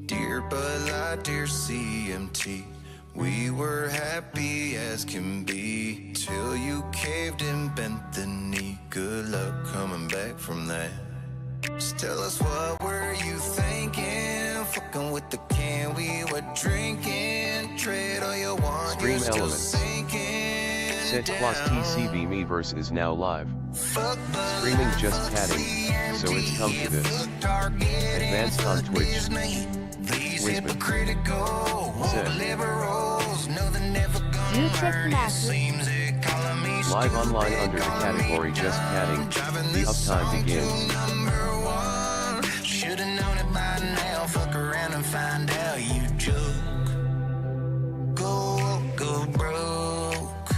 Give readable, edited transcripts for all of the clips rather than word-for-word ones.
Dear Bud Light, dear CMT, we were happy as can be till you caved and bent the knee. Good luck coming back from that. Just tell us, what were you thinking? Fucking with the can we were drinking. Trade all you want, Stream you're still Elements. sinking Set Class down. TCB Miiverse is now live. Fuck Bud Streaming Light, just fuck chatting, so it's come to this. fuck Target, Advanced on fuck Twitch. Disney. These Wisman. hypocritical Set. liberals know they're never gonna You check learn. It Master. seems they calling me Live stupid, online under the calling me category Just dumb. Chatting. Driving The this uptime song to begins. number one. Should've known it by now. Fuck around and find out you joke. Go broke.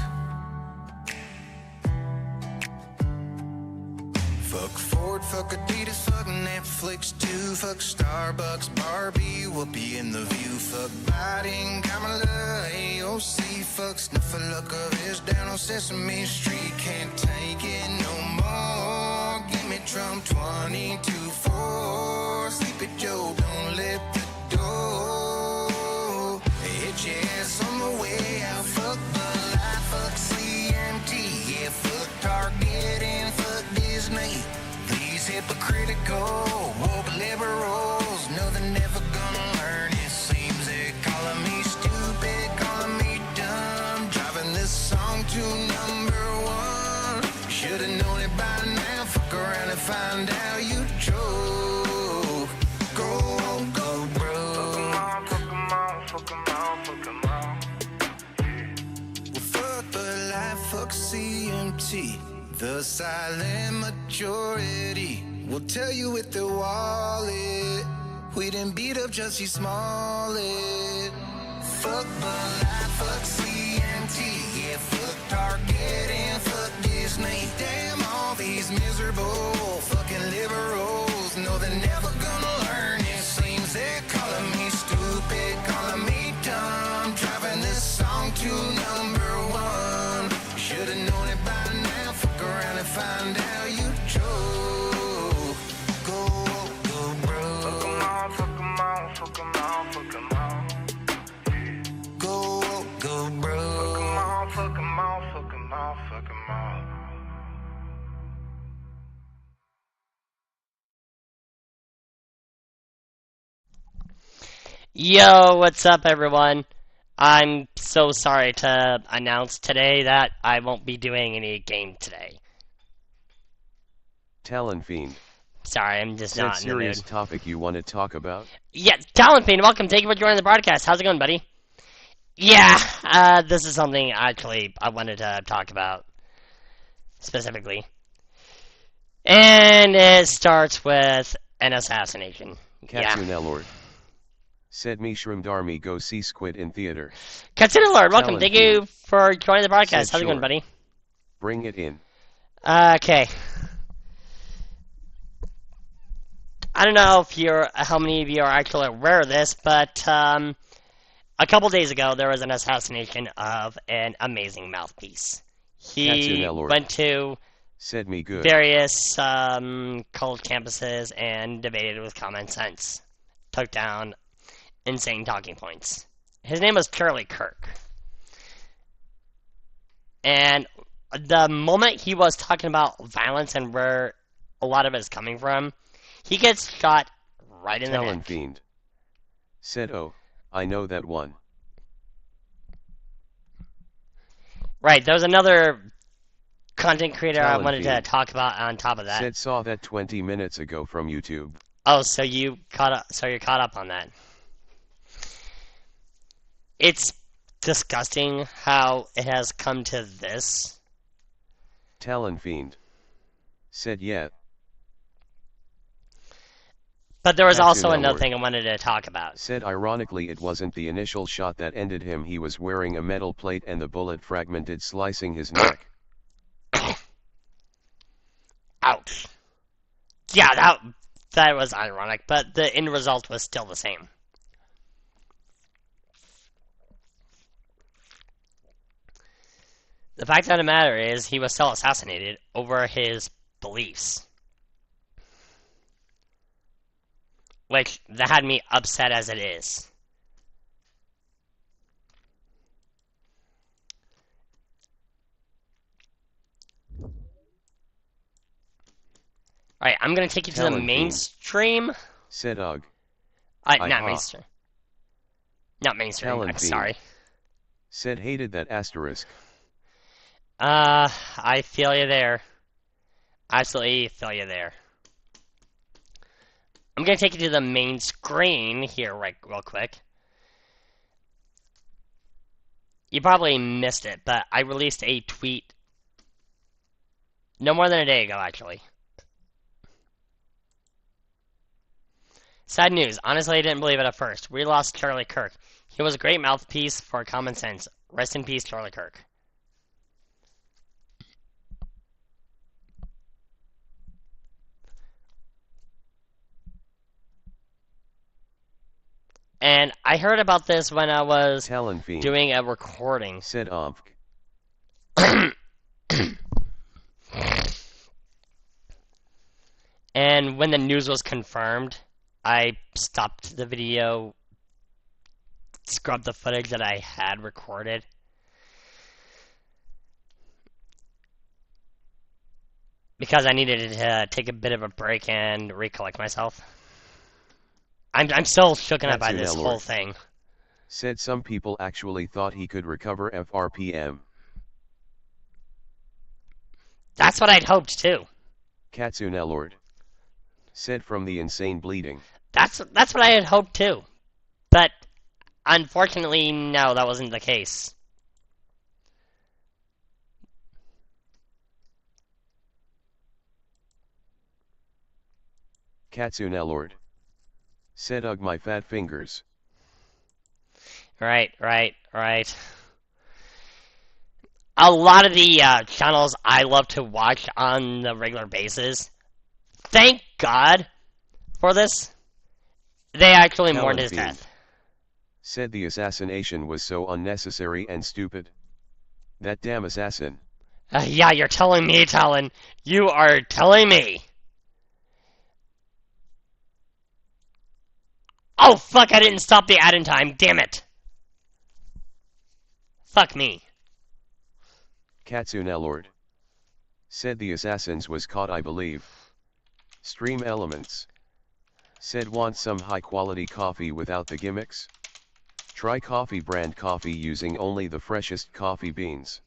Fuck Ford, fuck Adidas, fuck Netflix too. Fuck Starbucks, Barbie, Whoopi in the View. Fuck Biden, Kamala, AOC. Fuck Snuffleupagus down on Sesame Street. Can't take it no more. Give me Trump 22-4. Sleepy Joe, don't let the door hit your ass on the way out. Fuck Bud Light, fuck CMT, yeah, fuck Target and fuck Disney. These hypocritical woke liberals know they're never gonna learn. It seems they're calling me stupid, calling me dumb. Driving this song to number one. Should've known it by now. Fuck around and find out you joke. Go broke. Well, fuck Bud Light, fuck CMT. The silent majority will tell you with their wallet. We didn't beat up Jussie Smollett. Fuck Bud Light, fuck CMT. Yeah, fuck Target and fuck Disney. Damn, all these miserable fucking liberals know they're never gonna learn. It seems they're calling me stupid, calling me dumb. Driving this song to number one. Should've known it by now. Fuck around and find out you joke. Go broke. Go broke. Yo, what's up, everyone? I'm so sorry to announce today that I won't be doing any game today. Talonfiend. Sorry, I'm just Set not in the mood. serious topic you want to talk about? Yeah, Talonfiend, welcome. Thank you for joining the broadcast. How's it going, buddy? Yeah, this is something actually I wanted to talk about specifically. And it starts with an assassination. Yeah. Katsune Lord. Said me Shrimdarmy go see Squid in theater. Katsune Lord, welcome. Thank Talonfiend. you for joining the broadcast. Said How's it going, sure. buddy? Bring it in. Okay. I don't know if how many of you are actually aware of this, but a couple days ago there was an assassination of an amazing mouthpiece. He Katsune Lord. went to Said me good. various college campuses and debated with common sense. Took down insane talking points. His name was Charlie Kirk. And the moment he was talking about violence and where a lot of it is coming from, he gets shot right in the neck. Talonfiend. Said oh, I know that one. Right, there was another content creator I wanted to Talonfiend. talk about on top of that. Said saw that 20 minutes ago from YouTube. Oh, so you're caught up on that. It's disgusting how it has come to this. Talonfiend. Said yeah. But there was Katsune also another Lord. thing I wanted to talk about. Said ironically it wasn't the initial shot that ended him. He was wearing a metal plate and the bullet fragmented, slicing his neck. Ouch. Yeah, that was ironic, but the end result was still the same. The fact of the matter is, he was still assassinated over his beliefs. which that had me upset as it is. Alright, I'm gonna take you to the Talon mainstream. Said Ugg. Not mainstream. Not mainstream, Talon I'm fiend. sorry. Said hated that asterisk. I feel you there. Absolutely feel you there. I'm gonna take you to the main screen here real quick. You probably missed it, but I released a tweet no more than a day ago, actually. Sad news. Honestly, I didn't believe it at first. We lost Charlie Kirk. He was a great mouthpiece for common sense. Rest in peace, Charlie Kirk. And I heard about this when I was Talon fiend. doing a recording. Said Omk. And when the news was confirmed, I stopped the video, scrubbed the footage that I had recorded. Because I needed to take a bit of a break and recollect myself. I'm still shooken up by this whole thing. Said some people actually thought he could recover FRPM. That's what I'd hoped too. Katsunelord. Said from the insane bleeding. That's what I had hoped too. But unfortunately, no, that wasn't the case. Katsunelord. Said ugh my fat fingers. Right. A lot of the channels I love to watch on a regular basis, thank God for this, they actually mourned his death. Said the assassination was so unnecessary and stupid. That damn assassin. Yeah, you're telling me, Talon. You are telling me. Oh, fuck, I didn't stop the ad in time. Damn it. Fuck me. Katsunelord. Said the assassins was caught, I believe. Stream Elements. Said want some high quality coffee without the gimmicks? Try Coffee brand coffee using only the freshest coffee beans.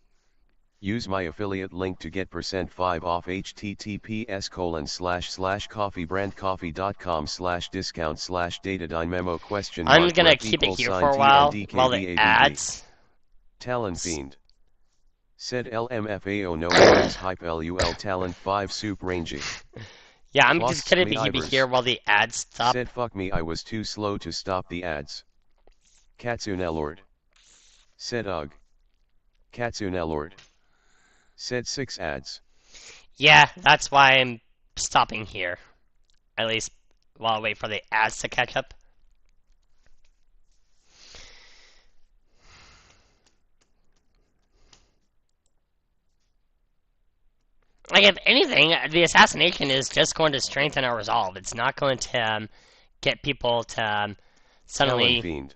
Use my affiliate link to get %5 off https://coffeebrandcoffee.com/discount/datadynamo question. I'm gonna keep it here for a while the ads. Talon fiend. Said LMFAO no worries hype LUL Talon 5 soup ranging. Yeah, I'm just gonna keep it here while the ads stop. Said fuck me, I was too slow to stop the ads. Katsunelord. Said ugh. Katsunelord. Said 6 ads. Yeah, that's why I'm stopping here. At least while I wait for the ads to catch up. Like, if anything, the assassination is just going to strengthen our resolve. It's not going to get people to suddenly... Talon fiend.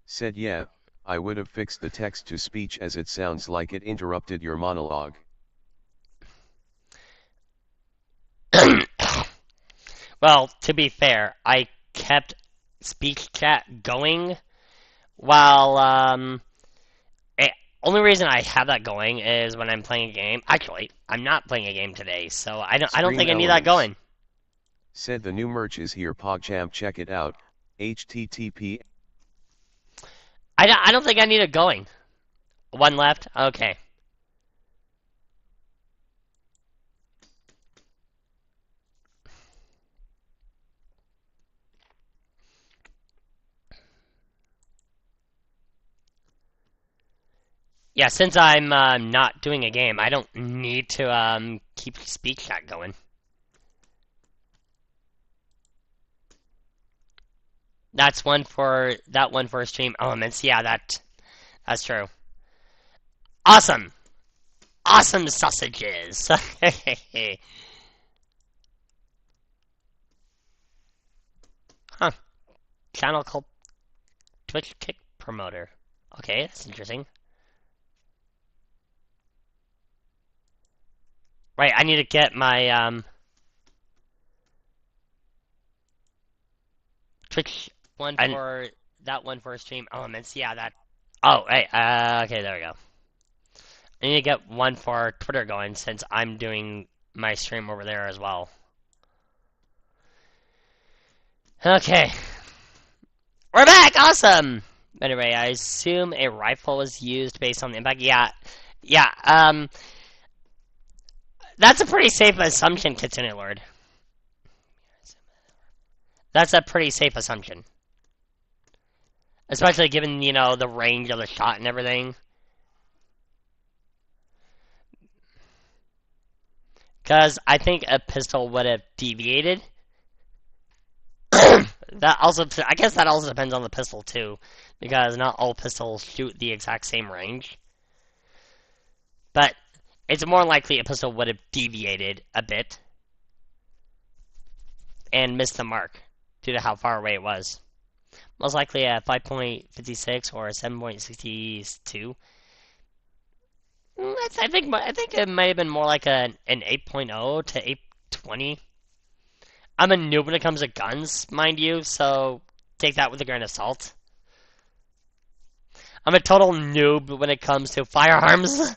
Said yeah, I would have fixed the text to speech as it sounds like it interrupted your monologue. Well, to be fair, I kept speech chat going while, only reason I have that going is when I'm playing a game. Actually, I'm not playing a game today, so I don't think I need that going. Said the new merch is here, PogChamp, check it out. HTTP. I don't think I need it going. One left? Okay. Yeah, since I'm not doing a game, I don't need to keep speech chat going. That's one for stream elements. Yeah, that's true. Awesome sausages. Huh. Channel called Twitch Kick Promoter. Okay, that's interesting. Right, I need to get my, Twitch one for that one for Stream Elements. Yeah, that. Oh, right. Okay, there we go. I need to get one for Twitter going since I'm doing my stream over there as well. Okay. We're back! Awesome! Anyway, I assume a rifle was used based on the impact. Yeah. That's a pretty safe assumption, Kitsune Lord. That's a pretty safe assumption. Especially given, you know, the range of the shot and everything. Because I think a pistol would have deviated. I guess that also depends on the pistol too. Because not all pistols shoot the exact same range. But it's more likely a pistol would have deviated a bit. And missed the mark. Due to how far away it was. Most likely a 5.56 or a 7.62. I think it might have been more like an 8.0 to 820. I'm a noob when it comes to guns, mind you, so take that with a grain of salt. I'm a total noob when it comes to firearms.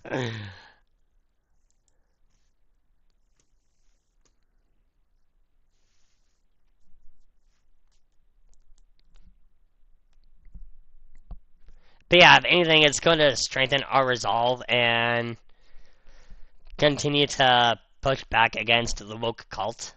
But yeah, if anything, it's going to strengthen our resolve and continue to push back against the woke cult.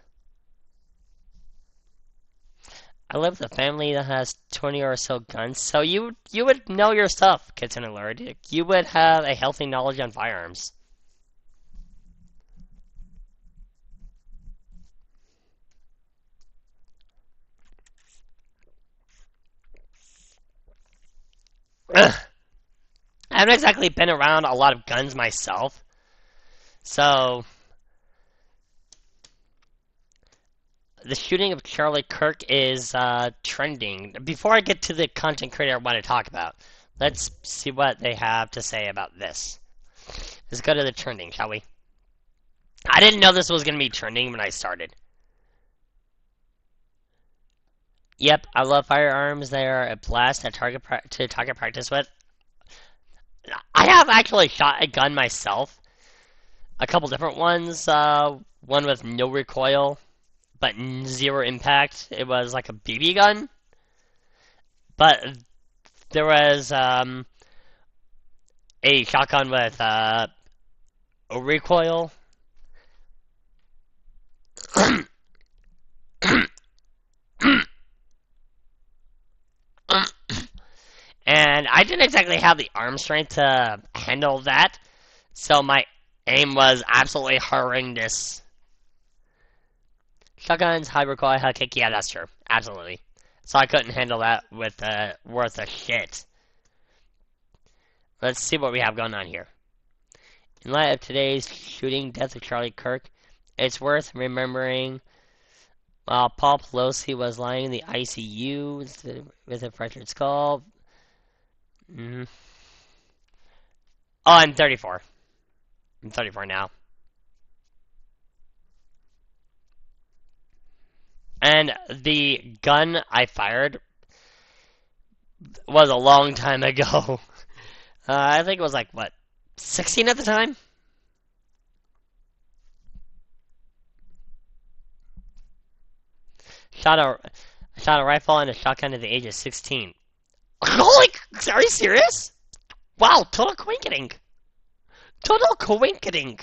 I live with a family that has 20 or so guns, so you would know your stuff, Kitsune Lord. You would have a healthy knowledge on firearms. I haven't exactly been around a lot of guns myself, so the shooting of Charlie Kirk is trending. Before I get to the content creator I want to talk about, let's see what they have to say about this. Let's go to the trending, shall we? I didn't know this was going to be trending when I started. Yep, I love firearms. They are a blast to target practice with. I have actually shot a gun myself. A couple different ones. One with no recoil, but 0 impact. It was like a BB gun. But there was a shotgun with a recoil. And I didn't exactly have the arm strength to handle that, so my aim was absolutely horrendous. Shotguns, high recoil, high kick, yeah, that's true. Absolutely. So I couldn't handle that with worth a shit. Let's see what we have going on here. In light of today's shooting death of Charlie Kirk, it's worth remembering while Paul Pelosi was lying in the ICU with a fractured skull. Oh, I'm 34. I'm 34 now. And the gun I fired was a long time ago. I think it was like, what, 16 at the time? Shot a rifle and a shotgun at the age of 16. Holy, are you serious? Wow, total coinciding. Total coinciding.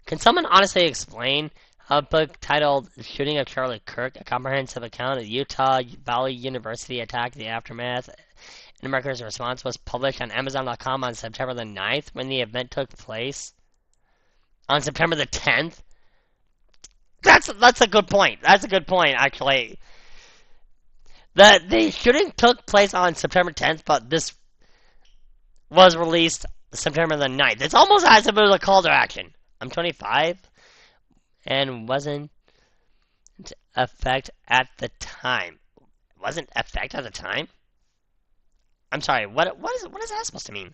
Can someone honestly explain a book titled Shooting of Charlie Kirk, a comprehensive account of the Utah Valley University attack, the aftermath, and America's response, was published on Amazon.com on September the 9th when the event took place? On September the 10th? That's a good point. That's a good point, actually. The shooting took place on September 10th, but this was released September the 9th. It's almost as if it was a call to action. I'm 25 and wasn't effect at the time. Wasn't effect at the time? I'm sorry, what is that supposed to mean?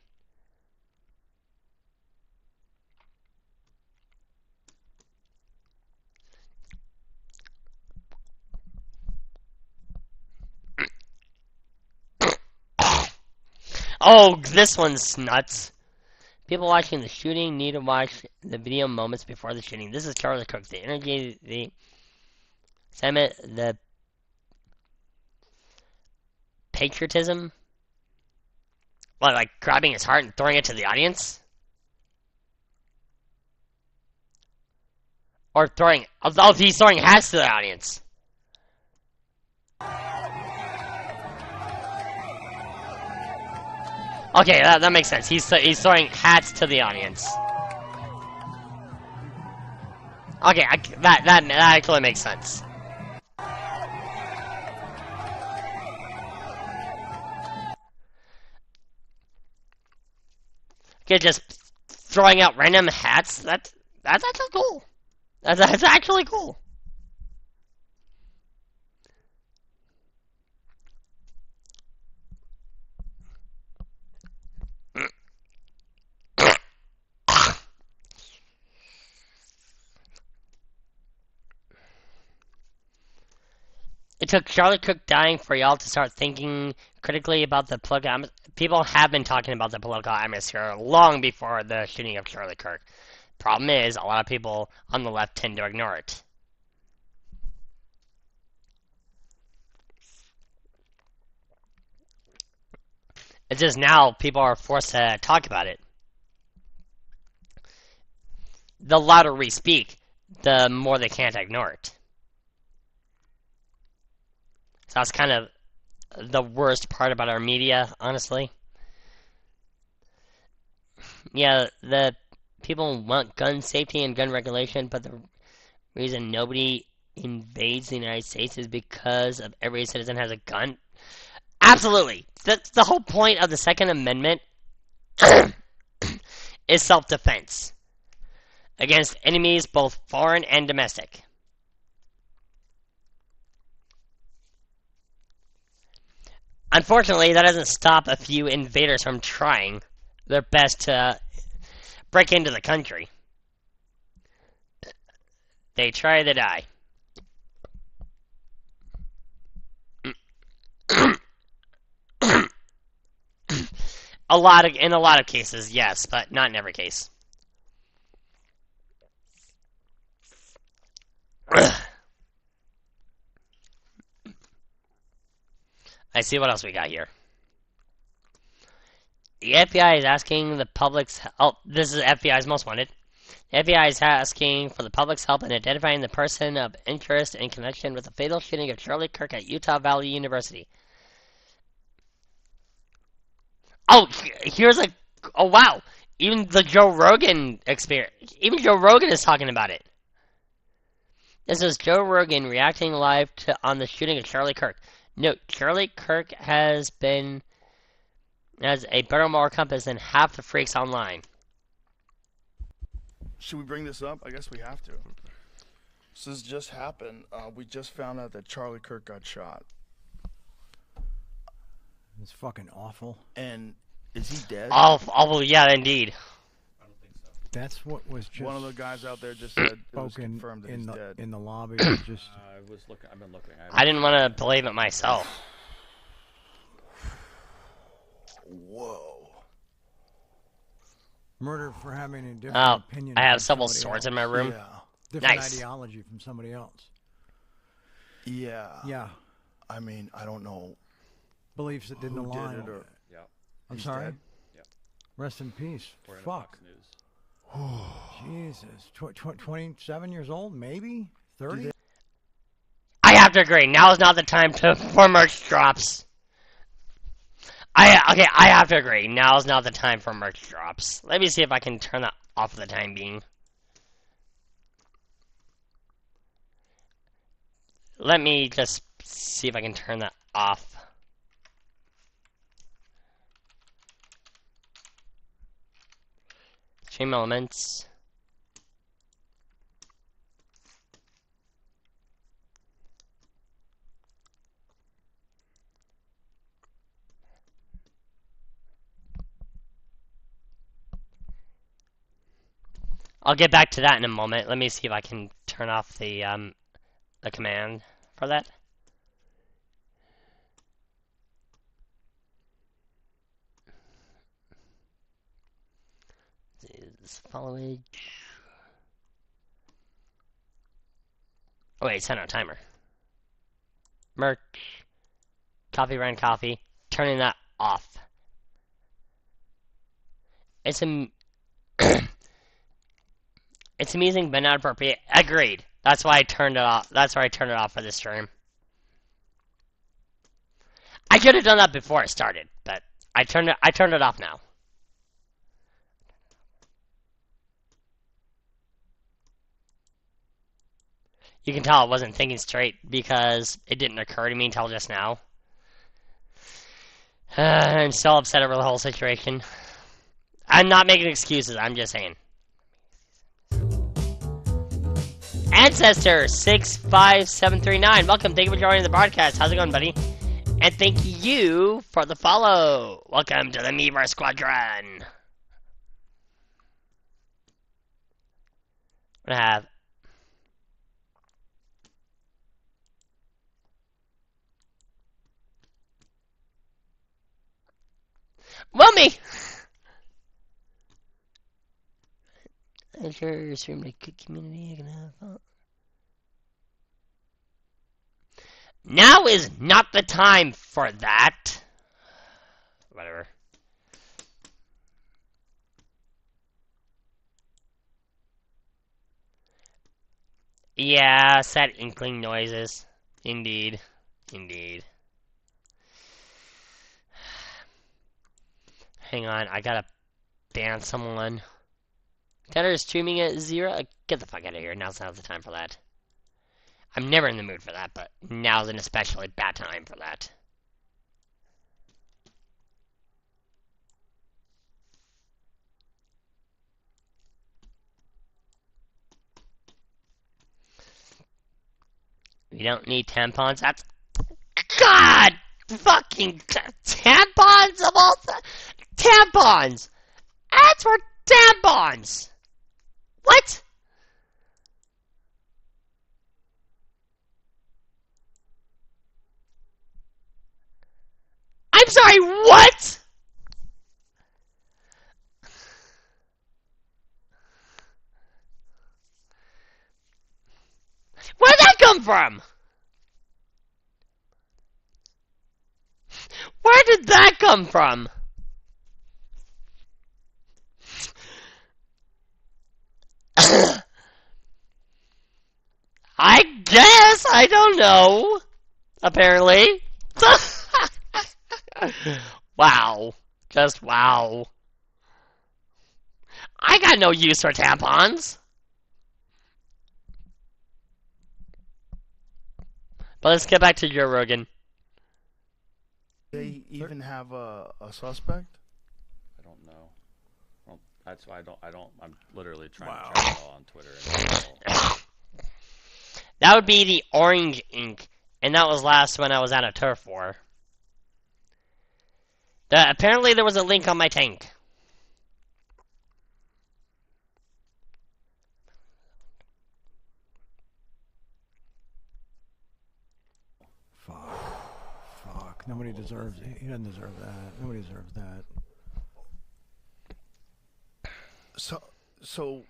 Oh, this one's nuts. People watching the shooting need to watch the video moments before the shooting. This is Charlie Kirk. The energy, the sentiment, the patriotism. What, like grabbing his heart and throwing it to the audience? Or throwing... Oh, he's throwing hats to the audience. Okay, that makes sense. He's throwing hats to the audience. Okay, that actually makes sense. Okay, just throwing out random hats. That's actually cool. That's actually cool. It took Charlie Kirk dying for y'all to start thinking critically about the political atmosphere. People have been talking about the political atmosphere long before the shooting of Charlie Kirk. Problem is, a lot of people on the left tend to ignore it. It's just now people are forced to talk about it. The louder we speak, the more they can't ignore it. So that's kind of the worst part about our media, honestly. Yeah, the people want gun safety and gun regulation, but the reason nobody invades the United States is because of every citizen has a gun. Absolutely! That's the whole point of the Second Amendment is self-defense against enemies both foreign and domestic. Unfortunately, that doesn't stop a few invaders from trying their best to break into the country. They try to die. In a lot of cases, yes, but not in every case. I see what else we got here. The FBI is asking the public's... Oh, this is FBI's most wanted. The FBI is asking for the public's help in identifying the person of interest in connection with the fatal shooting of Charlie Kirk at Utah Valley University. Oh, here's a... Oh, wow. Even the Joe Rogan experience... Even Joe Rogan is talking about it. This is Joe Rogan reacting live on the shooting of Charlie Kirk. Note, Charlie Kirk has a better moral compass than half the freaks online. Should we bring this up? I guess we have to. So this just happened. We just found out that Charlie Kirk got shot. It's fucking awful. And is he dead? Oh, yeah, indeed. I don't think so. That's what was just One of the guys out there just said it was spoken confirmed that he's dead. in the lobby. Was just I've been looking. I didn't want to believe it myself. Whoa. murder for having a different Oh, opinion. I have from several somebody swords else. in my room. Yeah. Different Nice. ideology from somebody else. Yeah. Yeah, I mean, I don't know beliefs that didn't who align. did it or... Yeah. I'm He's sorry. dead? Yeah. Rest in peace. We're in Fuck. Fox News. Jesus. 27 years old, maybe 30. I have to agree. Now is not the time for merch drops. I have to agree. Now is not the time for merch drops. Let me see if I can turn that off for the time being. Let me just see if I can turn that off. Stream elements. I'll get back to that in a moment. Let me see if I can turn off the command for that. This is followage. Oh wait, set on timer. Merch. Coffee brand coffee. Turning that off. It's it's amusing but not appropriate. Agreed. That's why I turned it off. That's why I turned it off for this stream. I could have done that before it started, but I turned it off now. You can tell I wasn't thinking straight because it didn't occur to me until just now. I'm still upset over the whole situation. I'm not making excuses, I'm just saying. Ancestor65739, welcome, thank you for joining the broadcast. How's it going, buddy? And thank you for the follow. Welcome to the Meverse Squadron. I have Mummy! I'm sure you're streaming a good community. I can have fun. Now is not the time for that. Whatever. Yeah, sad inkling noises. Indeed. Indeed. Hang on, I gotta ban someone. Tanner is streaming at 0. Get the fuck out of here. Now's not the time for that. I'm never in the mood for that, but now's an especially bad time for that. We don't need tampons. That's God fucking tampons of all tampons. Ads for tampons. What? I'm sorry, what? Where'd that come from? Where did that come from? I guess, I don't know. Apparently. Wow. Just wow. I got no use for tampons. But let's get back to Joe Rogan. They even have a suspect? I don't know. Well, that's why I'm literally trying to track it all on Twitter. And That would be the orange ink, and that was last when I was at a turf war. Apparently there was a link on my tank. Fuck. Nobody deserves it. He doesn't deserve that. Nobody deserves that. So,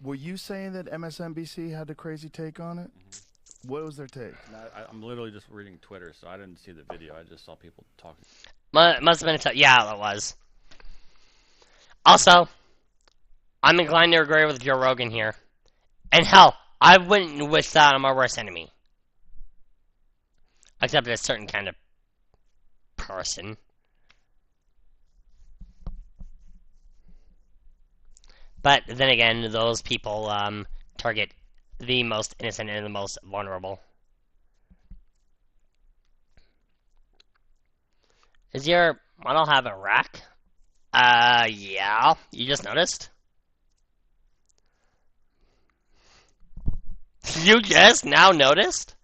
were you saying that MSNBC had a crazy take on it? Mm-hmm. What was their take? I'm literally just reading Twitter, so I didn't see the video. I just saw people talking. Must have been yeah, it was. Also, I'm inclined to agree with Joe Rogan here. And hell, I wouldn't wish that on my worst enemy. Except a certain kind of person. But then again, those people target the most innocent and the most vulnerable. Does your model have a rack? Yeah. You just noticed? You just now noticed?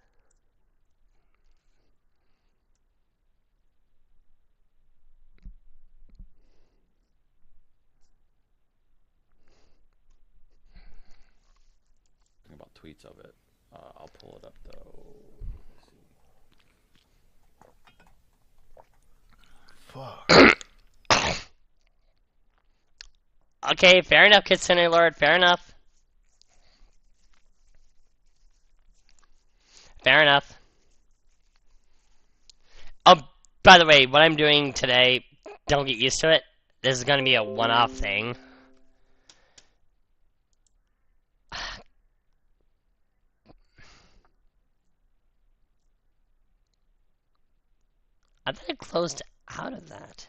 Think about tweets of it. I'll pull it up though. Fuck. Okay, fair enough, Kitsune Lord. Fair enough. Fair enough. Oh, by the way, what I'm doing today, don't get used to it. This is going to be a one-off thing. I thought I closed out of that.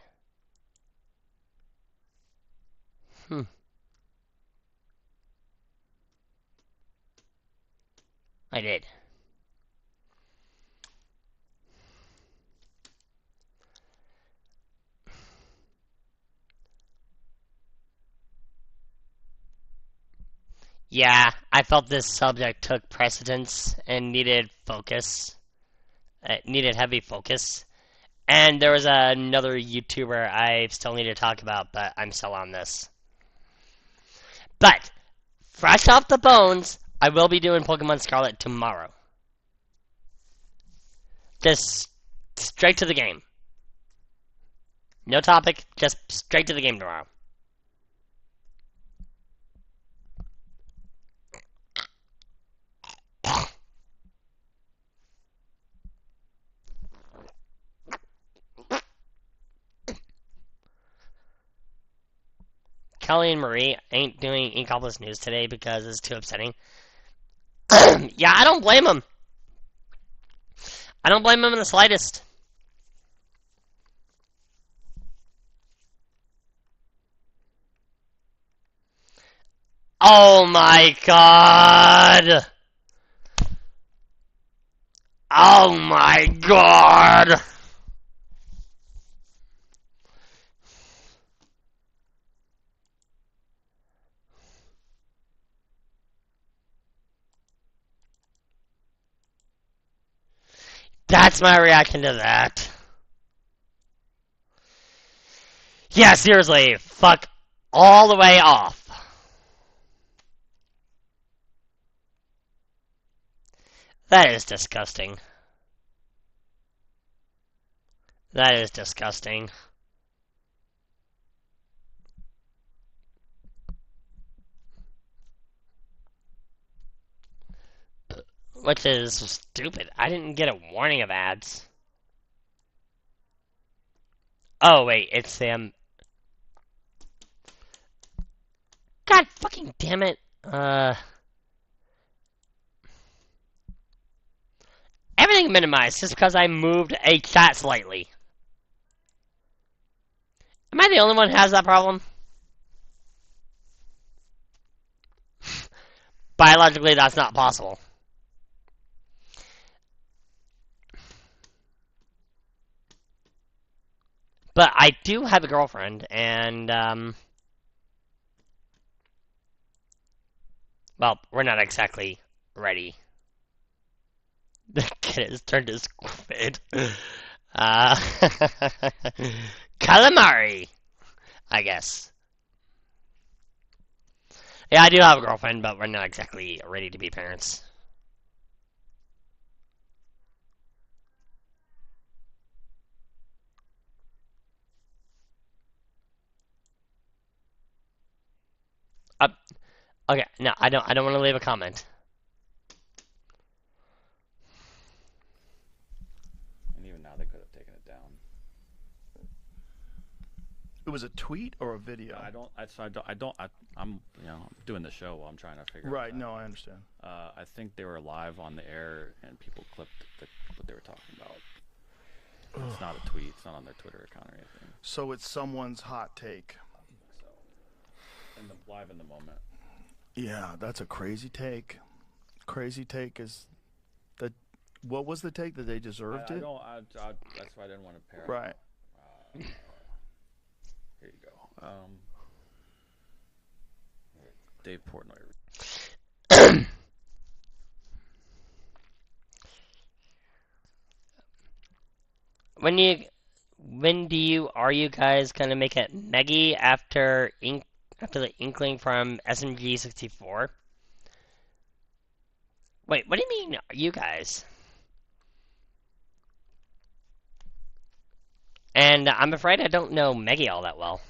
I did. Yeah, I felt this subject took precedence and needed focus. It needed heavy focus. And there was another YouTuber I still need to talk about, but I'm still on this. But, fresh off the bones, I will be doing Pokemon Scarlet tomorrow. Just straight to the game. No topic, just straight to the game tomorrow. Kelly and Marie ain't doing Inkopolis News today because it's too upsetting. Yeah, I don't blame them. I don't blame them in the slightest. Oh my god! Oh my god! That's my reaction to that. Yeah, seriously, fuck all the way off. That is disgusting. That is disgusting. Which is stupid. I didn't get a warning of ads. Oh, wait, it's them. God fucking damn it. Everything minimized just because I moved a chat slightly. Am I the only one who has that problem? Biologically, that's not possible. But I do have a girlfriend, and, well, we're not exactly ready. The kid has turned his squid. Calamari, I guess. Yeah, I do have a girlfriend, but we're not exactly ready to be parents. Okay, no, I don't want to leave a comment. And even now, they could have taken it down. It was a tweet or a video? I'm doing the show while I'm trying to figure. Right. It out. No, I understand. I think they were live on the air and people clipped what they were talking about. It's not a tweet. It's not on their Twitter account or anything. So it's someone's hot take. So, live in the moment. Yeah, that's a crazy take. Crazy take is that. What was the take, that they deserved it? That's why I didn't want to pair. Right. Here you go. Dave Portnoy. are you guys gonna make it Meggy after the Inkling from SMG 64? Wait, what do you mean, you guys? And I'm afraid I don't know Meggy all that well.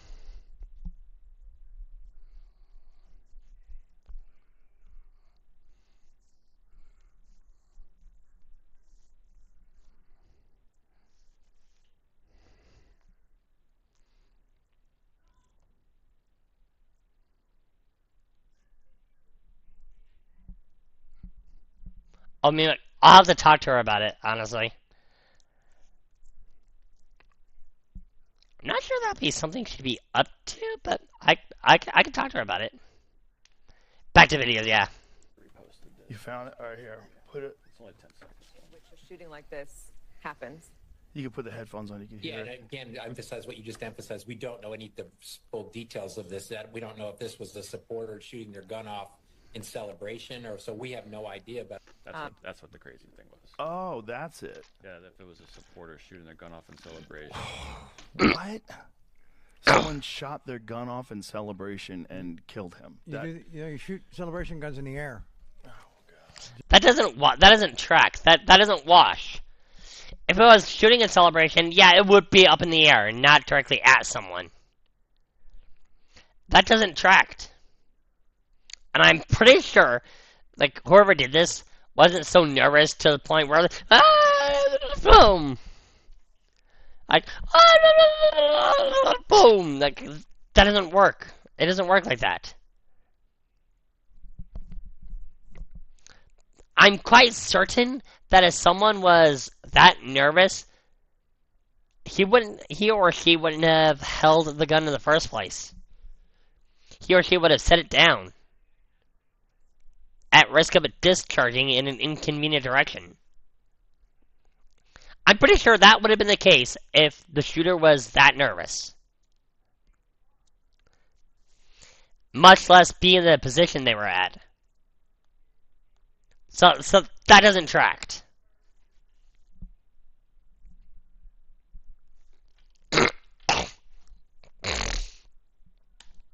I mean, I'll have to talk to her about it, honestly. I'm not sure that'd be something she'd be up to, but I can talk to her about it. Back to videos, yeah. Reposted it. You found it? All right, here. Put it. It's only 10 seconds. in which a shooting like this happens. You can put the headphones on. You can Yeah, hear and it. again, to emphasize what you just emphasized, we don't know any of the full details of this. That we don't know if this was a supporter shooting their gun off in celebration, or so we have no idea. But That's what the crazy thing was. Oh, that's it. Yeah, if it was a supporter shooting their gun off in celebration. What? Someone shot their gun off in celebration and killed him. You shoot celebration guns in the air. That doesn't track. That doesn't wash. If it was shooting in celebration, yeah, it would be up in the air and not directly at someone. That doesn't track. And I'm pretty sure, like, whoever did this wasn't so nervous to the point where, boom! Like, boom! Like, that doesn't work. It doesn't work like that. I'm quite certain that if someone was that nervous, he or she wouldn't have held the gun in the first place. He or she would have set it down, at risk of it discharging in an inconvenient direction. I'm pretty sure that would have been the case if the shooter was that nervous. Much less be in the position they were at. So that doesn't track.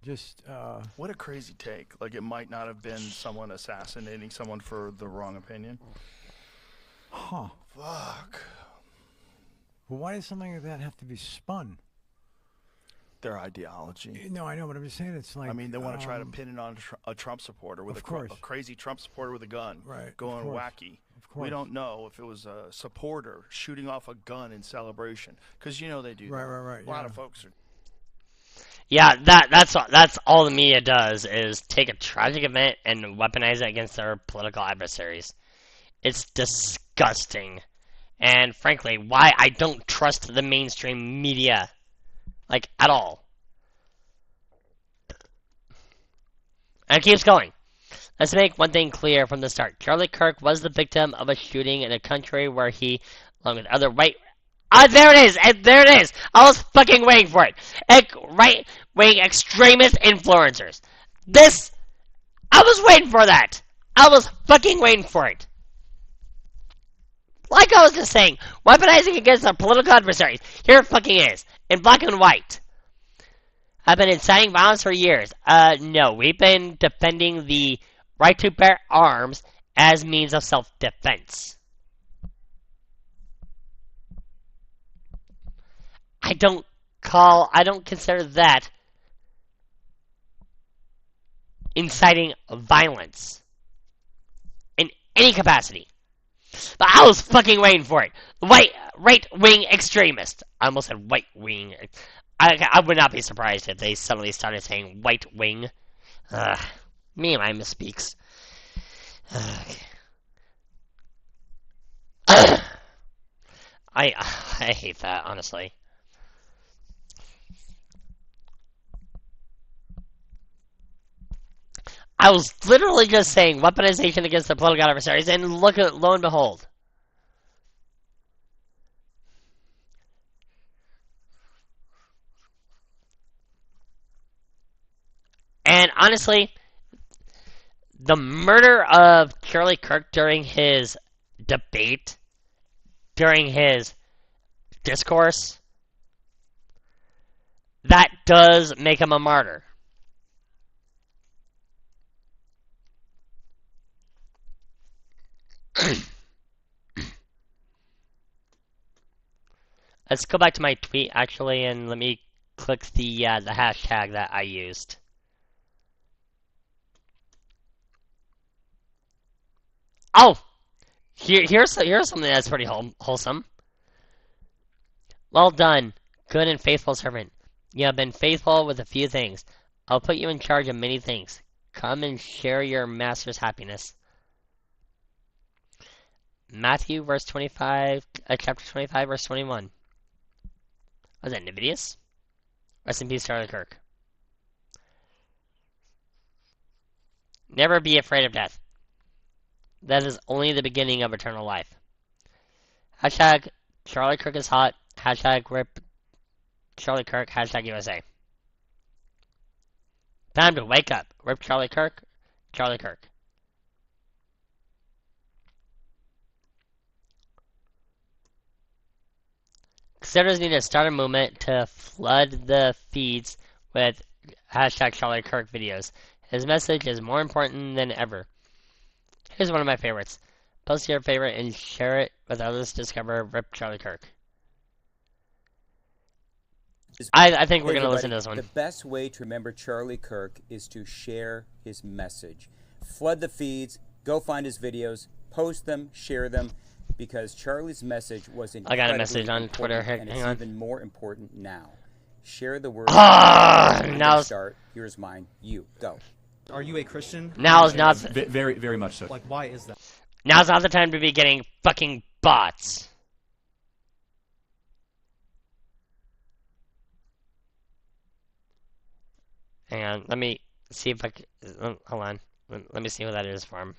Just What a crazy take. Like, it might not have been someone assassinating someone for the wrong opinion. huh. Fuck. Well, why does something like that have to be spun? Their ideology. No, I know, but I'm just saying it's like. I mean, they want to try to pin it on a Trump supporter with Of a course. crazy Trump supporter with a gun, Right, going of course. wacky. Of course. We don't know if it was a supporter shooting off a gun in celebration, because you know they do. Right, that. right. A lot of Yeah. folks are. Yeah, that's all the media does is take a tragic event and weaponize it against their political adversaries. It's disgusting. And frankly, why I don't trust the mainstream media, like, at all. And it keeps going. Let's make one thing clear from the start. Charlie Kirk was the victim of a shooting in a country where he, along with other white... Ah, there it is! There it is! I was fucking waiting for it! Right-wing extremist influencers. This... I was waiting for that! I was fucking waiting for it! Like I was just saying, weaponizing against our political adversaries. Here it fucking is. In black and white. I've been inciting violence for years. No, we've been defending the right to bear arms as means of self-defense. I don't consider that inciting violence in any capacity. But I was fucking waiting for it. Right-wing extremist. I almost said white-wing. I would not be surprised if they suddenly started saying white-wing. Me and my misspeaks. I hate that, honestly. I was literally just saying weaponization against the political adversaries, and lo and behold. And honestly, the murder of Charlie Kirk during his debate, during his discourse, that does make him a martyr. Let's go back to my tweet, actually, and let me click the hashtag that I used. Oh! Here's something that's pretty wholesome. Well done, good and faithful servant. You have been faithful with a few things. I'll put you in charge of many things. Come and share your master's happiness. Matthew verse 25, chapter 25, verse 21. Was that Nividius? Rest in peace, Charlie Kirk. Never be afraid of death. That is only the beginning of eternal life. Hashtag Charlie Kirk is hot. Hashtag rip Charlie Kirk. Hashtag USA. Time to wake up. Rip Charlie Kirk. Charlie Kirk. Conservatives need to start a movement to flood the feeds with hashtag Charlie Kirk videos. His message is more important than ever. Here's one of my favorites. Post your favorite and share it with others to discover Rip Charlie Kirk. I think we're going to listen to this one. The best way to remember Charlie Kirk is to share his message. Flood the feeds, go find his videos, post them, share them, because Charlie's message was incredibly I got a message on Twitter. and Hang it's on. even more important now. Share the word. Now start. Here's mine. You go. Are you a Christian? Now's not very, very much so. Like, why is that? Now's not the time to be getting fucking bots. Hang on, let me see if I can. Hold on. Let me see what that is for him.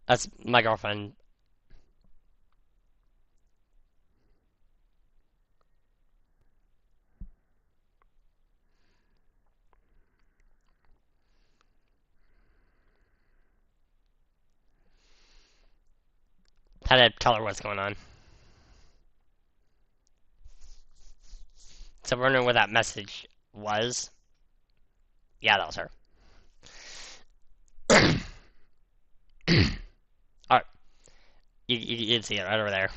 That's my girlfriend. Had to tell her what's going on. So we're wondering what that message was. Yeah, that was her. Alright. You can see it right over there.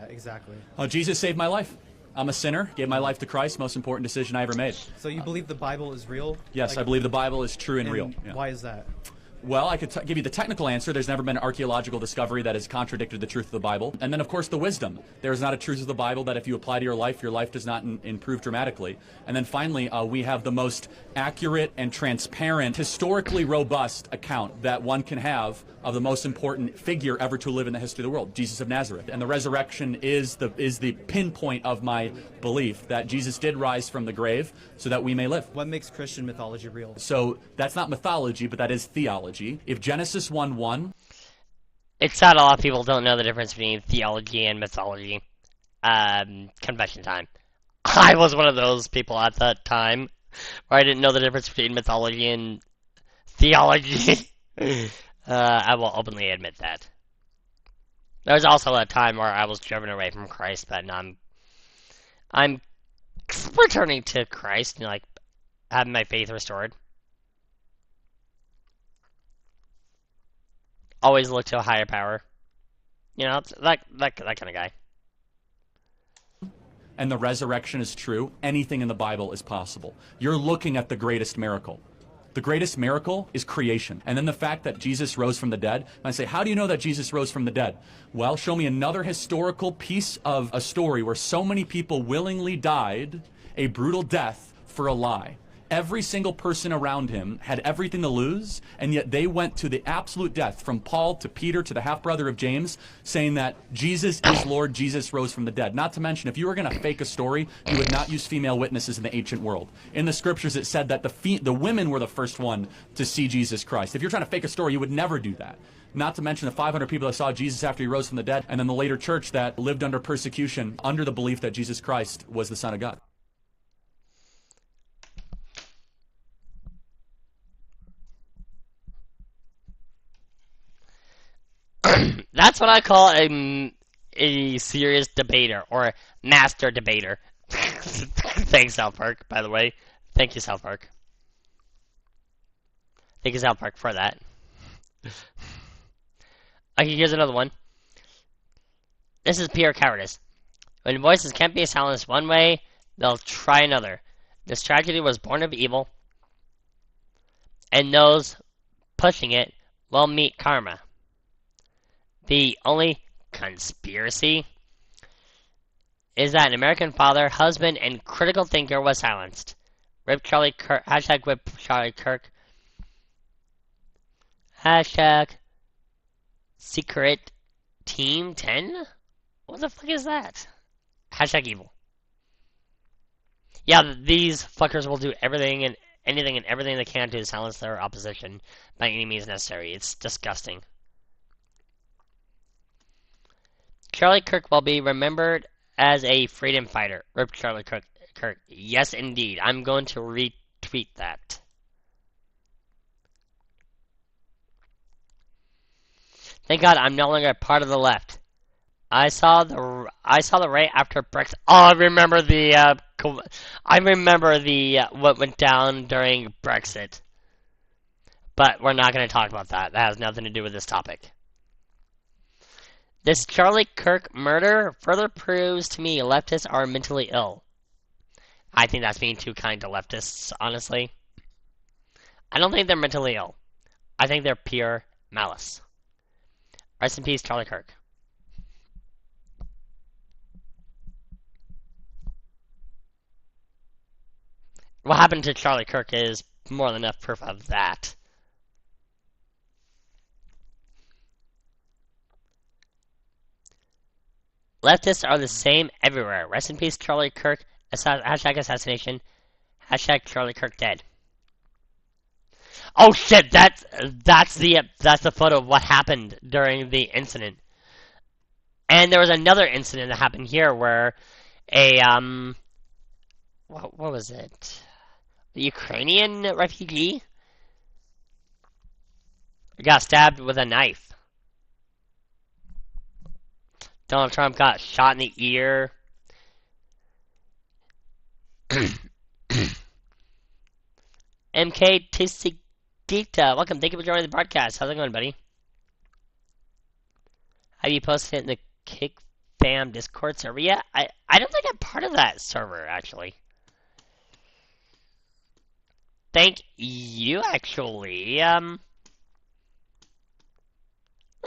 Exactly. Oh, Jesus saved my life. I'm a sinner, gave my life to Christ, most important decision I ever made. So you believe the Bible is real? Yes, I believe the Bible is true and real. Yeah. Why is that? Well, I could give you the technical answer. There's never been an archaeological discovery that has contradicted the truth of the Bible. And then, of course, the wisdom. There is not a truth of the Bible that if you apply to your life does not improve dramatically. And then finally, we have the most accurate and transparent, historically robust account that one can have of the most important figure ever to live in the history of the world, Jesus of Nazareth. And the resurrection is the pinpoint of my belief that Jesus did rise from the grave so that we may live. What makes Christian mythology real? So that's not mythology, but that is theology. If Genesis 1:1, it's sad a lot of people don't know the difference between theology and mythology. Confession time. I was one of those people at that time where I didn't know the difference between mythology and theology. I will openly admit that. There was also a time where I was driven away from Christ, but now I'm returning to Christ and like having my faith restored. Always look to a higher power. You know, it's that kind of guy. and the resurrection is true, anything in the Bible is possible. You're looking at the greatest miracle. The greatest miracle is creation. And then the fact that Jesus rose from the dead. And I say, how do you know that Jesus rose from the dead? Well, show me another historical piece of a story where so many people willingly died a brutal death for a lie. Every single person around him had everything to lose, and yet they went to the absolute death, from Paul to Peter to the half-brother of James, saying that Jesus is Lord, Jesus rose from the dead. Not to mention, if you were going to fake a story, you would not use female witnesses in the ancient world. In the scriptures, it said that the women were the first one to see Jesus Christ. If you're trying to fake a story, you would never do that. Not to mention the 500 people that saw Jesus after he rose from the dead, and then the later church that lived under persecution, under the belief that Jesus Christ was the Son of God. That's what I call a serious debater, or master debater. Thanks, South Park, by the way. Thank you, South Park. Thank you, South Park, for that. Okay, here's another one. This is pure cowardice. When voices can't be silenced one way, they'll try another. This tragedy was born of evil, and those pushing it will meet karma. The only conspiracy is that an American father, husband, and critical thinker was silenced. Rip Charlie Kirk. Hashtag whip Charlie Kirk. Hashtag secret team 10? What the fuck is that? Hashtag evil. Yeah, these fuckers will do everything and anything and everything they can to silence their opposition by any means necessary. It's disgusting. Charlie Kirk will be remembered as a freedom fighter. Rip Charlie Kirk. Yes, indeed. I'm going to retweet that. Thank God I'm no longer part of the left. I saw the right after Brexit. Oh, I remember the what went down during Brexit. But we're not going to talk about that. That has nothing to do with this topic. This Charlie Kirk murder further proves to me leftists are mentally ill. I think that's being too kind to leftists, honestly. I don't think they're mentally ill. I think they're pure malice. Rest in peace, Charlie Kirk. What happened to Charlie Kirk is more than enough proof of that. Leftists are the same everywhere. Rest in peace, Charlie Kirk. Hashtag assassination. Hashtag Charlie Kirk dead. Oh shit! That's the photo of what happened during the incident. And there was another incident that happened here where a what was it? The Ukrainian refugee got stabbed with a knife. Donald Trump got shot in the ear. MK Tisigita, welcome. Thank you for joining the broadcast. How's it going, buddy? Have you posted it in the Kick Fam Discord server yet? I don't think I'm part of that server, actually. Thank you, actually. Let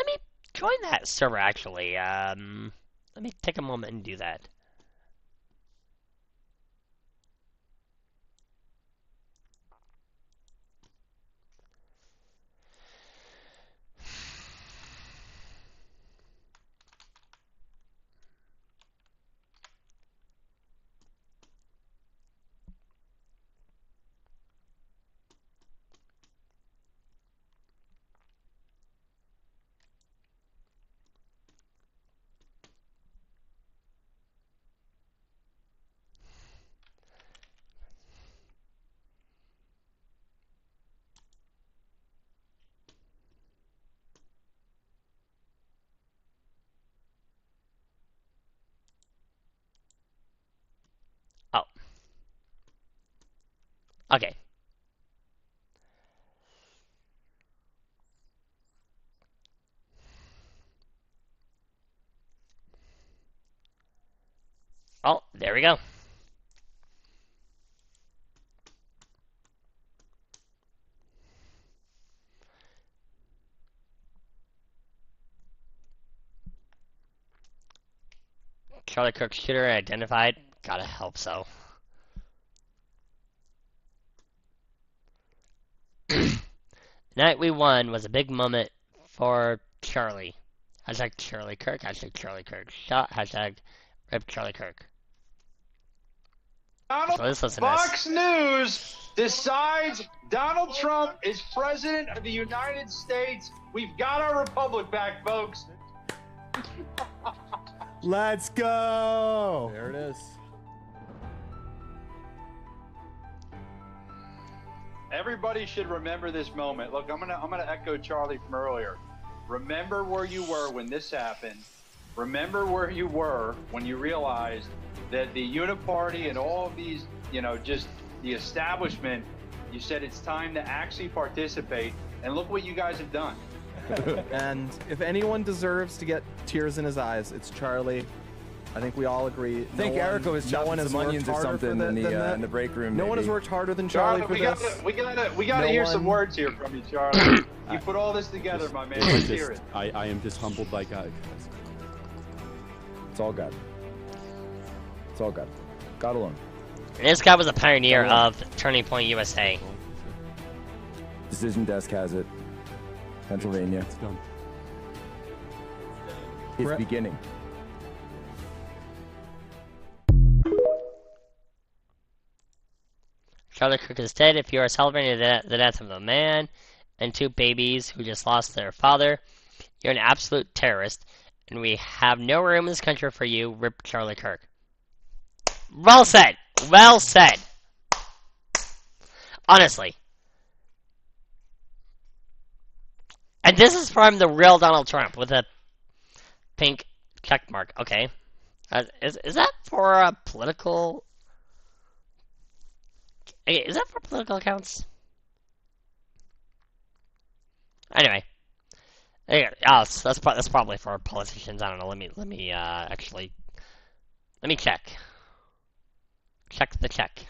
me join that server, actually. Let me take a moment and do that. Oh. Okay. Oh, there we go. Charlie Kirk shooter identified. Gotta hope so. The night we won was a big moment for Charlie. Hashtag Charlie Kirk. Hashtag Charlie Kirk. Shot. Hashtag rip Charlie Kirk. Donald, So let's listen to this. Fox News decides Donald Trump is president of the United States. We've got our republic back, folks. Let's go. There it is. Everybody should remember this moment. Look, I'm gonna echo Charlie from earlier. Remember where you were when this happened. Remember where you were when you realized that the Uniparty and all of these, just the establishment, you said it's time to actually participate, and look what you guys have done. And if anyone deserves to get tears in his eyes, it's Charlie. I think we all agree. I think Erica was chopping some onions or something in the break room. No one has worked harder than Charlie for this. We gotta hear some words here from you, Charlie. You put all this together, my man. Let's hear it. I am just humbled by God. It's all God. It's all God. God alone. This guy was a pioneer of Turning Point USA. Decision Desk has it. Pennsylvania. It's done. It's beginning. Charlie Kirk is dead. If you are celebrating the death of a man and two babies who just lost their father, you're an absolute terrorist, and we have no room in this country for you. Rip Charlie Kirk. Well said. Well said. Honestly. And this is from the real Donald Trump with a pink check mark. Okay. Is that for a political... Is that for political accounts? Anyway. Oh, that's probably for politicians. I don't know. Let me actually... Let me check. Check the check.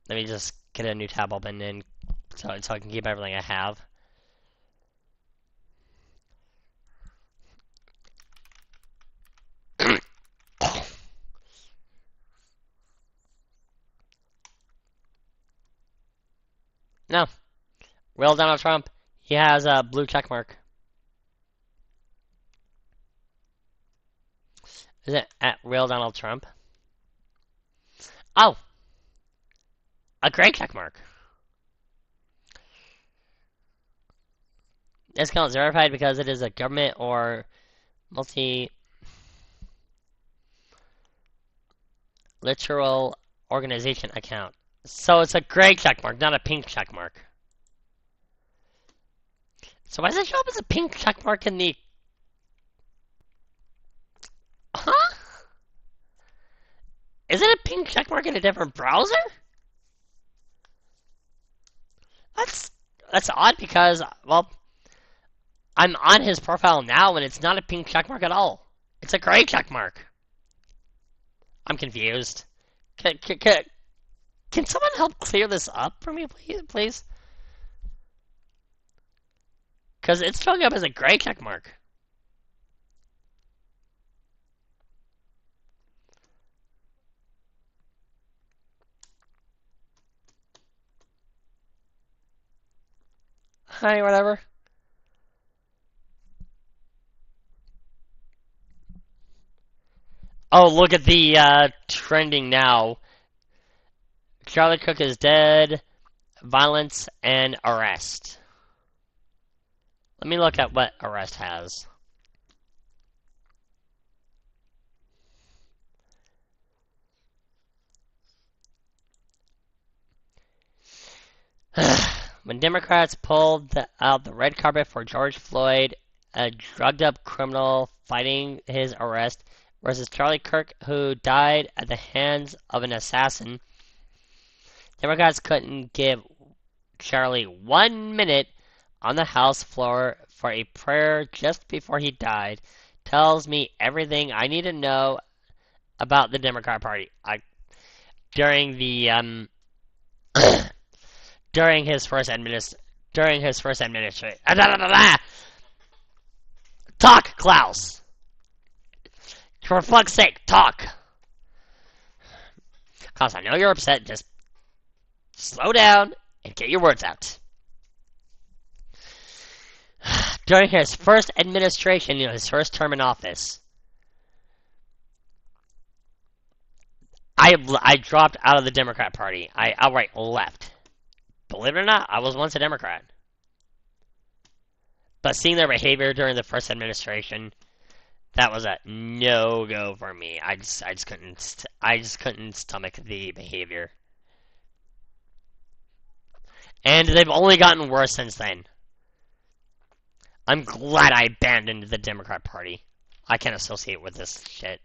Let me just get a new tab open and so I can keep everything I have. No. Real Donald Trump, he has a blue check mark. Is it at Real Donald Trump? Oh! A gray check mark. This account is verified because it is a government or multi-literal organization account. So it's a gray check mark, not a pink check mark. So why does it show up as a pink check mark in the... Huh? Is it a pink check mark in a different browser? That's odd because, well, I'm on his profile now and it's not a pink check mark at all. It's a gray check mark. I'm confused. Can someone help clear this up for me, please? Because it's showing up as a gray check mark. Hi, whatever. Oh, look at the trending now. Charlie Kirk is dead. Violence and arrest. Let me look at what arrest has. When Democrats pulled out the red carpet for George Floyd, a drugged-up criminal fighting his arrest, versus Charlie Kirk, who died at the hands of an assassin, Democrats couldn't give Charlie 1 minute on the House floor for a prayer just before he died. Tells me everything I need to know about the Democrat Party. During the during his first administration. Talk, Klaus. For fuck's sake, talk. Klaus, I know you're upset. Just slow down and get your words out. During his first administration, his first term in office, I dropped out of the Democrat Party. I outright left. Believe it or not, I was once a Democrat. But seeing their behavior during the first administration, that was a no-go for me. I just couldn't stomach the behavior. And they've only gotten worse since then. I'm glad I abandoned the Democrat Party. I can't associate with this shit.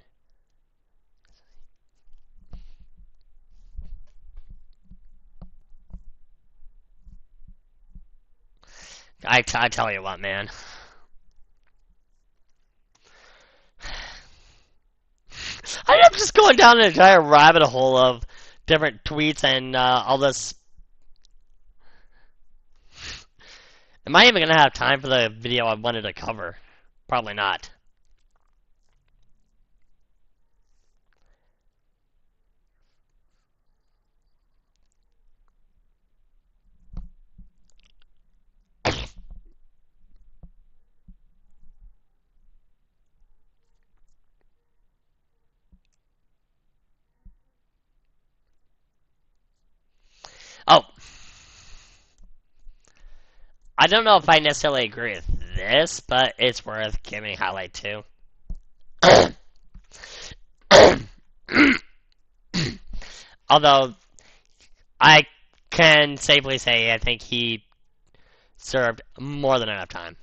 I tell you what, man. I ended up just going down an entire rabbit hole of different tweets and all this. Am I even gonna have time for the video I wanted to cover? Probably not. Oh. I don't know if I necessarily agree with this, but it's worth giving a highlight to. Although, I can safely say I think he served more than enough time.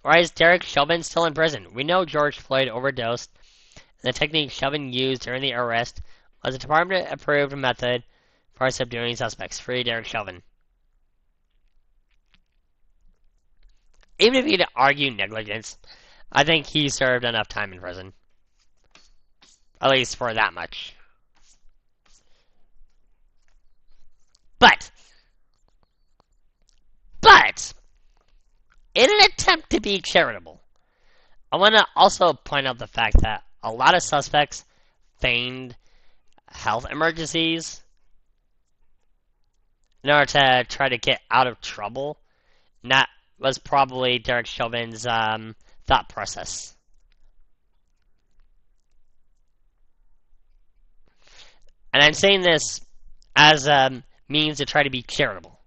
Why is Derek Chauvin still in prison? We know George Floyd overdosed, and the technique Chauvin used during the arrest was a department-approved method for subduing suspects. Free Derek Chauvin. Even if you'd argue negligence, I think he served enough time in prison. At least for that much. But, in an attempt to be charitable, I want to also point out the fact that a lot of suspects feigned health emergencies in order to try to get out of trouble. And that was probably Derek Chauvin's thought process. And I'm saying this as a means to try to be charitable.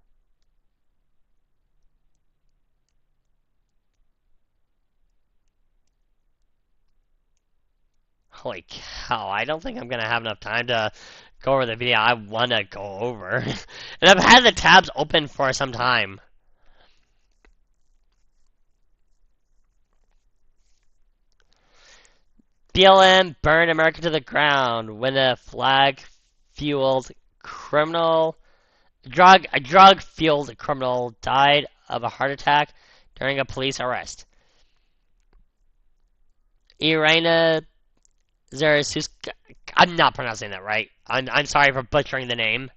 Holy cow, I don't think I'm going to have enough time to go over the video I want to go over. And I've had the tabs open for some time. BLM burned America to the ground when a drug-fueled criminal died of a heart attack during a police arrest. Irina Zarasuska, I'm not pronouncing that right. I'm sorry for butchering the name.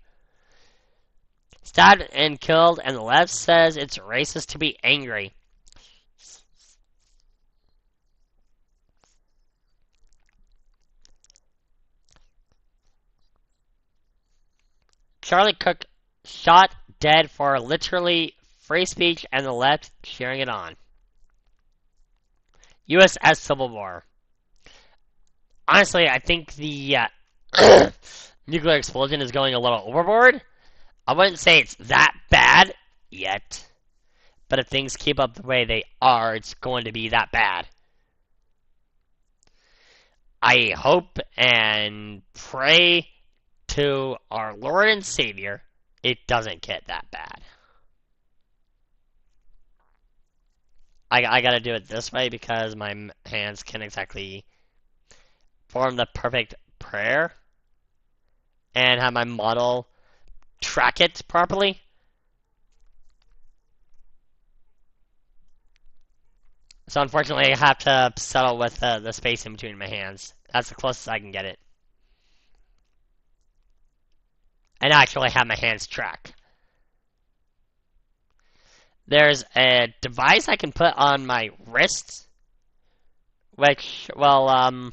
Stabbed and killed, and the left says it's racist to be angry. Charlie Kirk shot dead for literally free speech and the left cheering it on. USS Civil War. Honestly, I think the nuclear explosion is going a little overboard. I wouldn't say it's that bad yet. But if things keep up the way they are, it's going to be that bad. I hope and pray to our Lord and Savior it doesn't get that bad. I gotta do it this way because my hands can't exactly form the perfect prayer and have my model track it properly. So unfortunately I have to settle with the space in between my hands. That's the closest I can get it. And actually have my hands track. There's a device I can put on my wrists, which will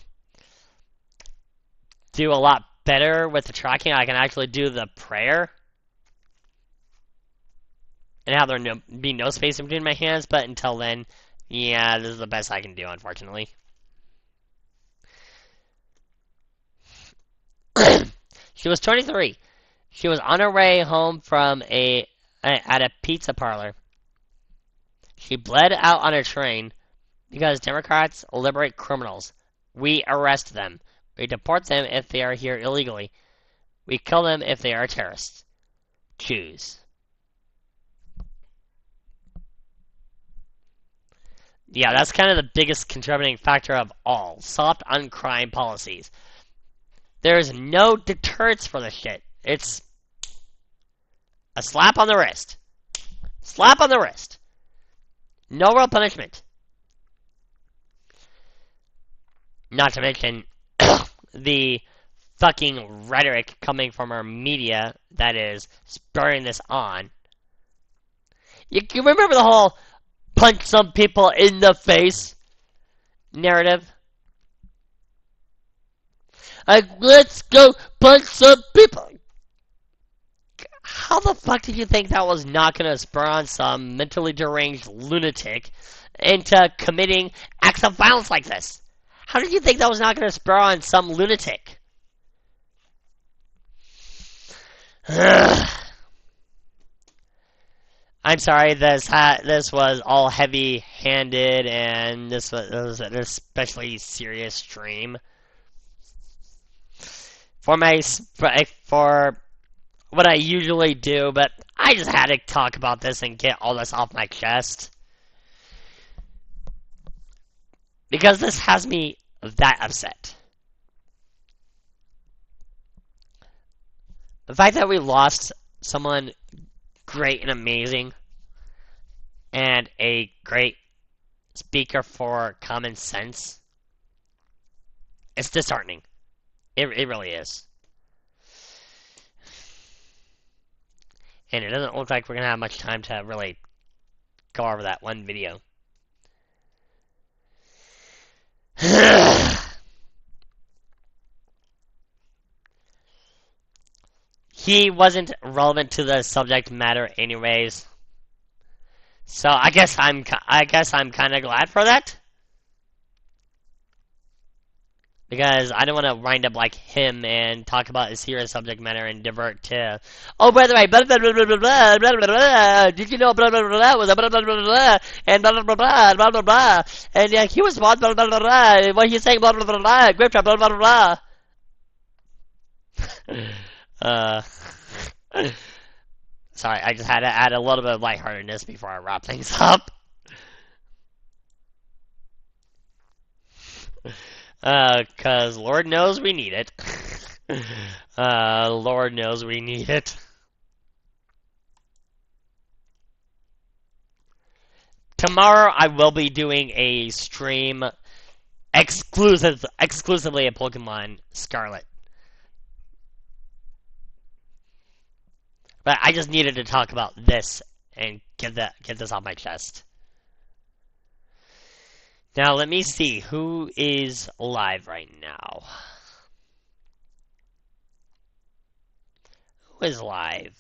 do a lot better with the tracking, I can actually do the prayer and have there be no space in between my hands. But until then, yeah, this is the best I can do, unfortunately. She was 23. She was on her way home from at a pizza parlor. She bled out on a train because Democrats liberate criminals. We arrest them. We deport them if they are here illegally. We kill them if they are terrorists. Choose. Yeah, that's kind of the biggest contributing factor of all. Soft on crime policies. There's no deterrence for this shit. It's a slap on the wrist. Slap on the wrist. No real punishment. Not to mention the fucking rhetoric coming from our media that is spurring this on. You remember the whole punch some people in the face narrative? Like, let's go punch some people. How the fuck did you think that was not going to spur on some mentally deranged lunatic into committing acts of violence like this? How did you think that was not going to spur on some lunatic? I'm sorry, this was all heavy-handed, and this was an especially serious stream. For what I usually do, but I just had to talk about this and get all this off my chest. Because this has me that upset. The fact that we lost someone great and amazing, and a great speaker for common sense, it's disheartening. It really is. And it doesn't look like we're going to have much time to really go over that one video. He wasn't relevant to the subject matter anyways. So I guess I'm kind of glad for that. Because I don't want to wind up like him and talk about a serious subject matter and divert to, oh, by the way, blah, blah, blah, blah, blah, blah, blah, blah, blah. Did you know blah, blah, blah, blah, was a blah, blah, blah, blah, and blah, blah, blah, blah, blah, blah, blah, and yeah, he was blah, blah, blah, blah, blah, what he's saying, blah, blah, blah, blah, great job, blah, blah, blah, blah. Sorry, I just had to add a little bit of lightheartedness before I wrap things up. Cause Lord knows we need it. Lord knows we need it. Tomorrow I will be doing a stream exclusively at Pokemon Scarlet. But I just needed to talk about this and get this off my chest. Now, let me see who is live right now. Who is live?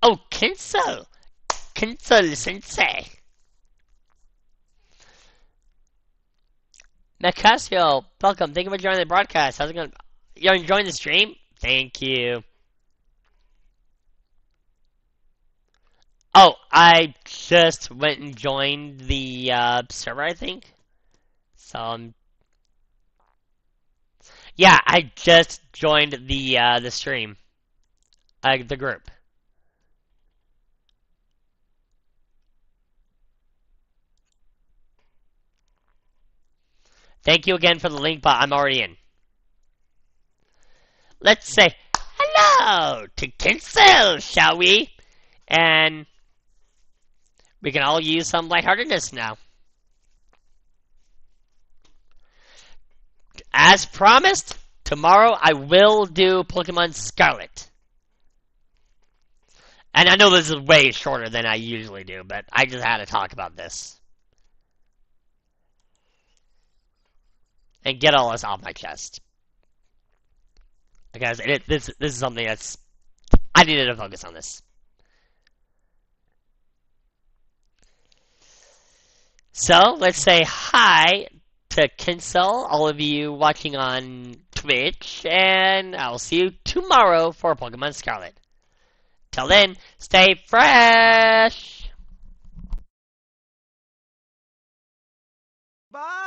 Oh, Kensel Sensei. Macasio, welcome. Thank you for joining the broadcast. How's it going? You're enjoying the stream? Thank you. Oh, I just went and joined the server, I think. So, yeah, I just joined the stream, the group. Thank you again for the link, but I'm already in. Let's say hello to Kensel, shall we? And We can all use some lightheartedness now. As promised, tomorrow I will do Pokemon Scarlet. And I know this is way shorter than I usually do, but I just had to talk about this. And get all this off my chest. Because this is something that's... I needed to focus on this. So, let's say hi to Kinsel, all of you watching on Twitch, and I'll see you tomorrow for Pokemon Scarlet. Till then, stay fresh! Bye!